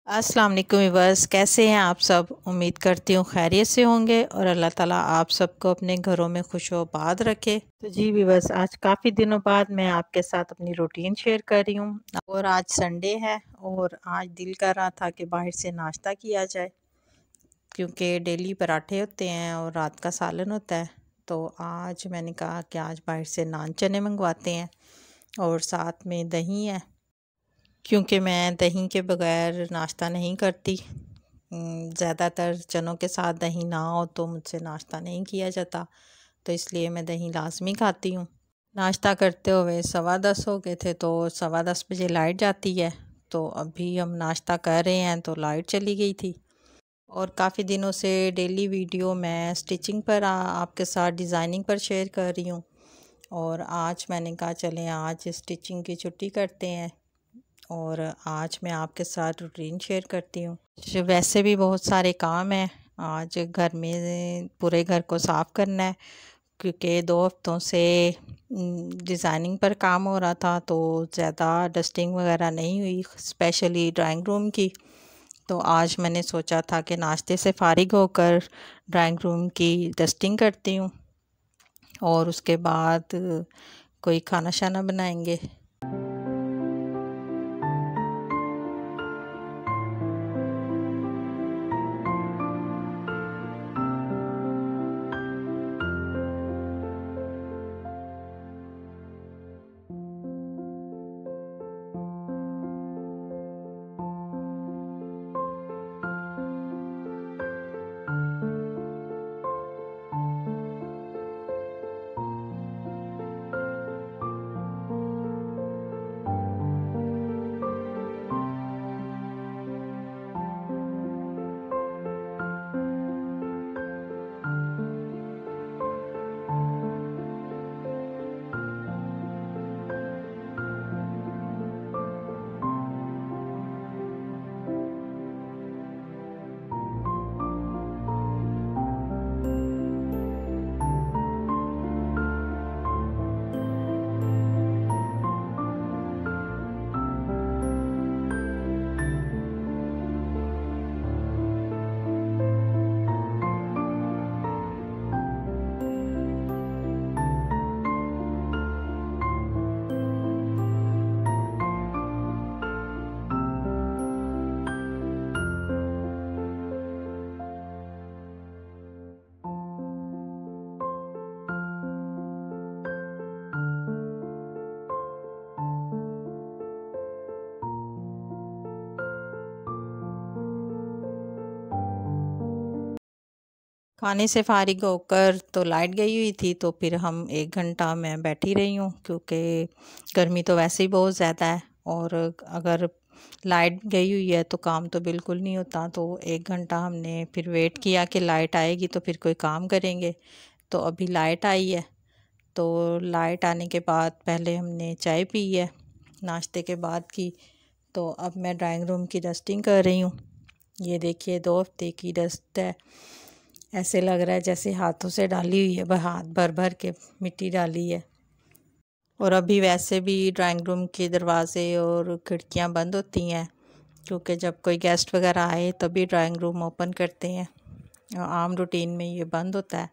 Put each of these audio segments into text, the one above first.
अस्सलाम वालेकुम व्यूअर्स, कैसे हैं आप सब। उम्मीद करती हूँ खैरियत से होंगे और अल्लाह ताला आप सबको अपने घरों में खुशोबाद रखे। तो जी व्यूअर्स, आज काफ़ी दिनों बाद मैं आपके साथ अपनी रूटीन शेयर कर रही हूँ और आज संडे है और आज दिल कर रहा था कि बाहर से नाश्ता किया जाए, क्योंकि डेली पराठे होते हैं और रात का सालन होता है। तो आज मैंने कहा कि आज बाहर से नान चने मंगवाते हैं और साथ में दही है, क्योंकि मैं दही के बगैर नाश्ता नहीं करती। ज़्यादातर चनों के साथ दही ना हो तो मुझसे नाश्ता नहीं किया जाता, तो इसलिए मैं दही लाज़मी खाती हूँ। नाश्ता करते हुए 10:15 हो गए थे, तो 10:15 बजे लाइट जाती है। तो अभी हम नाश्ता कर रहे हैं तो लाइट चली गई थी। और काफ़ी दिनों से डेली वीडियो मैं स्टिचिंग पर आपके साथ डिज़ाइनिंग पर शेयर कर रही हूँ, और आज मैंने कहा चलें आज स्टिचिंग की छुट्टी करते हैं और आज मैं आपके साथ रूटीन शेयर करती हूँ। वैसे भी बहुत सारे काम हैं। आज घर में पूरे घर को साफ़ करना है, क्योंकि 2 हफ्तों से डिज़ाइनिंग पर काम हो रहा था, तो ज़्यादा डस्टिंग वगैरह नहीं हुई, स्पेशली ड्राइंग रूम की। तो आज मैंने सोचा था कि नाश्ते से फ़ारिग होकर ड्राइंग रूम की डस्टिंग करती हूँ और उसके बाद कोई खाना शाना बनाएंगे। खाने से फ़ारिग होकर तो लाइट गई हुई थी, तो फिर हम 1 घंटा मैं बैठी रही हूँ, क्योंकि गर्मी तो वैसे ही बहुत ज़्यादा है और अगर लाइट गई हुई है तो काम तो बिल्कुल नहीं होता। तो 1 घंटा हमने फिर वेट किया कि लाइट आएगी तो फिर कोई काम करेंगे। तो अभी लाइट आई है, तो लाइट आने के बाद पहले हमने चाय पी है नाश्ते के बाद की। तो अब मैं ड्राइंग रूम की डस्टिंग कर रही हूँ। ये देखिए 2 हफ्ते की डस्ट है, ऐसे लग रहा है जैसे हाथों से डाली हुई है, हाथ भर भर के मिट्टी डाली है। और अभी वैसे भी ड्राइंग रूम के दरवाज़े और खिड़कियाँ बंद होती हैं, क्योंकि जब कोई गेस्ट वगैरह आए तभी ड्राइंग रूम ओपन करते हैं। आम रूटीन में ये बंद होता है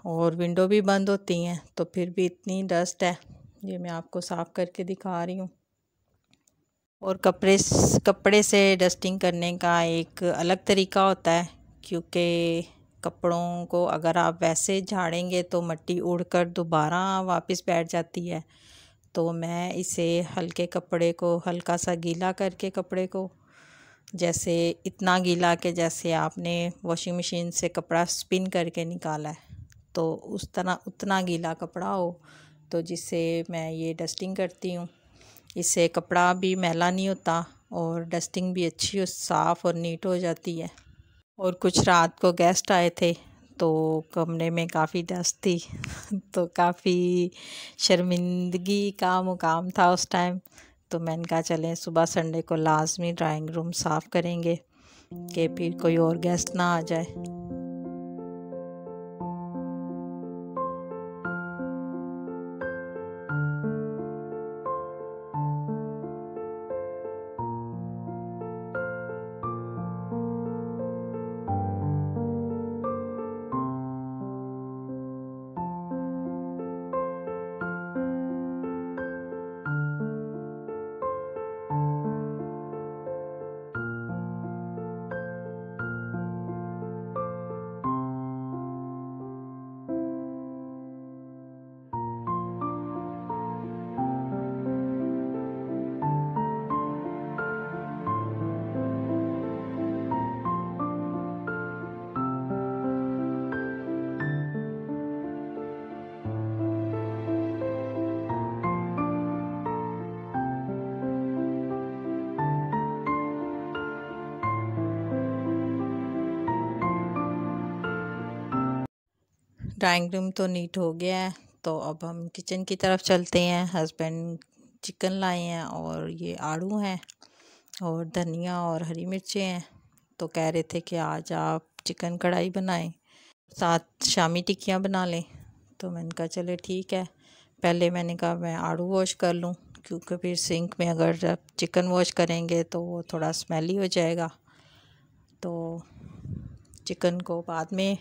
और विंडो भी बंद होती हैं। तो फिर भी इतनी डस्ट है, ये मैं आपको साफ़ करके दिखा रही हूँ। और कपड़े से डस्टिंग करने का एक अलग तरीका होता है, क्योंकि कपड़ों को अगर आप वैसे झाड़ेंगे तो मिट्टी उड़कर दोबारा वापस बैठ जाती है। तो मैं इसे हल्के कपड़े को हल्का सा गीला करके कपड़े को, जैसे इतना गीला कि जैसे आपने वॉशिंग मशीन से कपड़ा स्पिन करके निकाला है, तो उस तरह उतना गीला कपड़ा हो, तो जिससे मैं ये डस्टिंग करती हूँ। इससे कपड़ा भी मैला नहीं होता और डस्टिंग भी अच्छी और साफ़ और नीट हो जाती है। और कुछ रात को गेस्ट आए थे, तो कमरे में काफ़ी डस्ट थी तो काफ़ी शर्मिंदगी का मुकाम था उस टाइम। तो मैंने कहा चलें सुबह संडे को लाजमी ड्राइंग रूम साफ़ करेंगे कि फिर कोई और गेस्ट ना आ जाए। ड्राइंग रूम तो नीट हो गया है, तो अब हम किचन की तरफ चलते हैं। हस्बैंड चिकन लाए हैं और ये आड़ू हैं और धनिया और हरी मिर्चें हैं। तो कह रहे थे कि आज आप चिकन कढ़ाई बनाएं, साथ शामी टिक्कियाँ बना लें। तो मैंने कहा चले ठीक है। पहले मैंने कहा मैं आड़ू वॉश कर लूँ, क्योंकि फिर सिंक में अगर चिकन वॉश करेंगे तो वो थोड़ा स्मेली हो जाएगा। तो चिकन को बाद में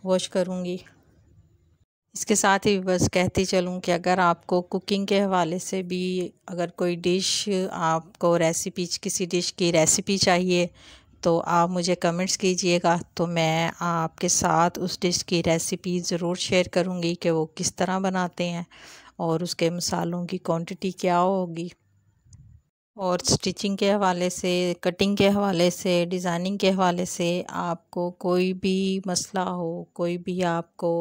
वॉश करूँगी। इसके साथ ही बस कहती चलूँ कि अगर आपको कुकिंग के हवाले से भी अगर कोई डिश, आपको रेसिपी, किसी डिश की रेसिपी चाहिए तो आप मुझे कमेंट्स कीजिएगा, तो मैं आपके साथ उस डिश की रेसिपी ज़रूर शेयर करूँगी कि वो किस तरह बनाते हैं और उसके मसालों की क्वांटिटी क्या होगी। और स्टिचिंग के हवाले से, कटिंग के हवाले से, डिज़ाइनिंग के हवाले से आपको कोई भी मसला हो, कोई भी आपको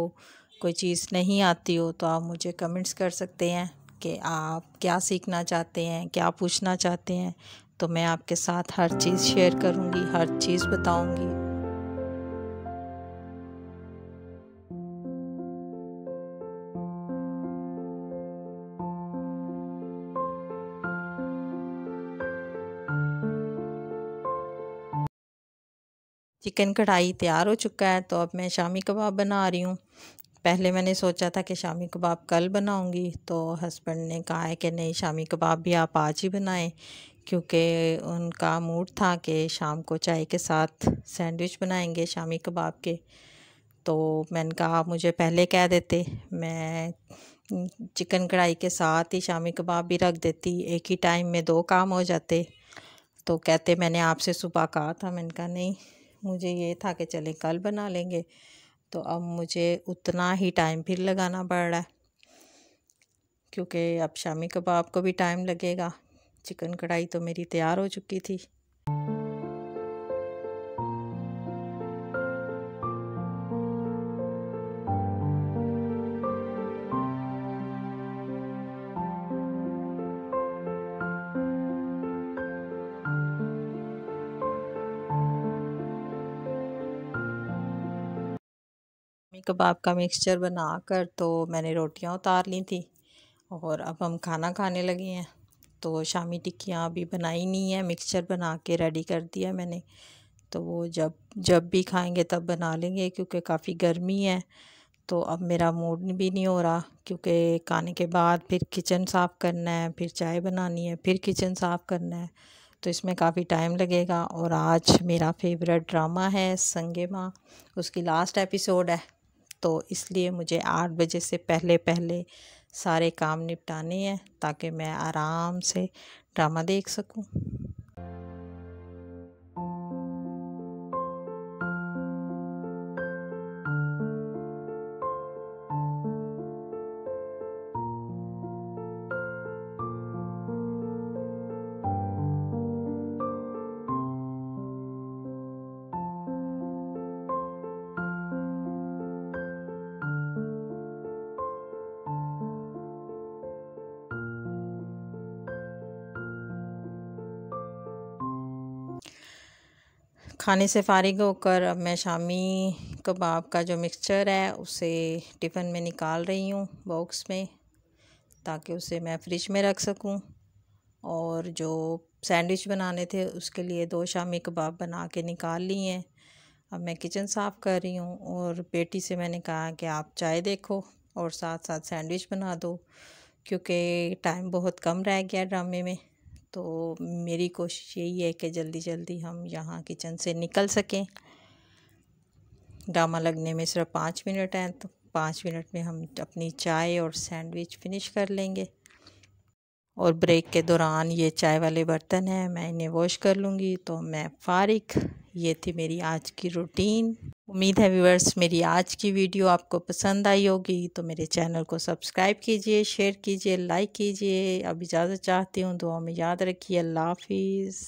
कोई चीज़ नहीं आती हो, तो आप मुझे कमेंट्स कर सकते हैं कि आप क्या सीखना चाहते हैं, क्या पूछना चाहते हैं। तो मैं आपके साथ हर चीज़ शेयर करूँगी, हर चीज़ बताऊँगी। चिकन कढ़ाई तैयार हो चुका है, तो अब मैं शामी कबाब बना रही हूँ। पहले मैंने सोचा था कि शामी कबाब कल बनाऊँगी, तो हस्बैंड ने कहा है कि नहीं, शामी कबाब भी आप आज ही बनाएं, क्योंकि उनका मूड था कि शाम को चाय के साथ सैंडविच बनाएंगे शामी कबाब के। तो मैंने कहा आप मुझे पहले कह देते, मैं चिकन कढ़ाई के साथ ही शामी कबाब भी रख देती, एक ही टाइम में दो काम हो जाते। तो कहते मैंने आपसे सुबह कहा था। मैंने कहा नहीं, मुझे ये था कि चलें कल बना लेंगे। तो अब मुझे उतना ही टाइम फिर लगाना पड़ रहा है, क्योंकि अब शामी कबाब को भी टाइम लगेगा। चिकन कढ़ाई तो मेरी तैयार हो चुकी थी। कबाब का मिक्सचर बनाकर तो मैंने रोटियां उतार ली थी और अब हम खाना खाने लगे हैं। तो शामी टिक्कियाँ अभी बनाई नहीं है, मिक्सचर बना के रेडी कर दिया मैंने। तो वो जब जब भी खाएंगे तब बना लेंगे, क्योंकि काफ़ी गर्मी है। तो अब मेरा मूड भी नहीं हो रहा, क्योंकि खाने के बाद फिर किचन साफ़ करना है, फिर चाय बनानी है, फिर किचन साफ़ करना है, तो इसमें काफ़ी टाइम लगेगा। और आज मेरा फेवरेट ड्रामा है संगे माँ, उसकी लास्ट एपिसोड है। तो इसलिए मुझे 8 बजे से पहले पहले सारे काम निपटाने हैं, ताकि मैं आराम से ड्रामा देख सकूं। खाने से फ़ारिग होकर अब मैं शामी कबाब का जो मिक्सचर है उसे टिफ़िन में निकाल रही हूँ, बॉक्स में, ताकि उसे मैं फ्रिज में रख सकूँ। और जो सैंडविच बनाने थे उसके लिए 2 शामी कबाब बना के निकाल लिए हैं। अब मैं किचन साफ़ कर रही हूँ और बेटी से मैंने कहा कि आप चाय देखो और साथ साथ सैंडविच बना दो, क्योंकि टाइम बहुत कम रह गया ड्रामे में। तो मेरी कोशिश यही है कि जल्दी जल्दी हम यहाँ किचन से निकल सकें। ड्रामा लगने में सिर्फ 5 मिनट हैं, तो 5 मिनट में हम अपनी चाय और सैंडविच फिनिश कर लेंगे। और ब्रेक के दौरान ये चाय वाले बर्तन हैं, मैं इन्हें वॉश कर लूँगी, तो मैं फ़ारिग। ये थी मेरी आज की रूटीन। उम्मीद है व्यूअर्स मेरी आज की वीडियो आपको पसंद आई होगी, तो मेरे चैनल को सब्सक्राइब कीजिए, शेयर कीजिए, लाइक कीजिए। अब इजाज़त चाहती हूँ, दुआ में याद रखिए। अल्लाह हाफिज़।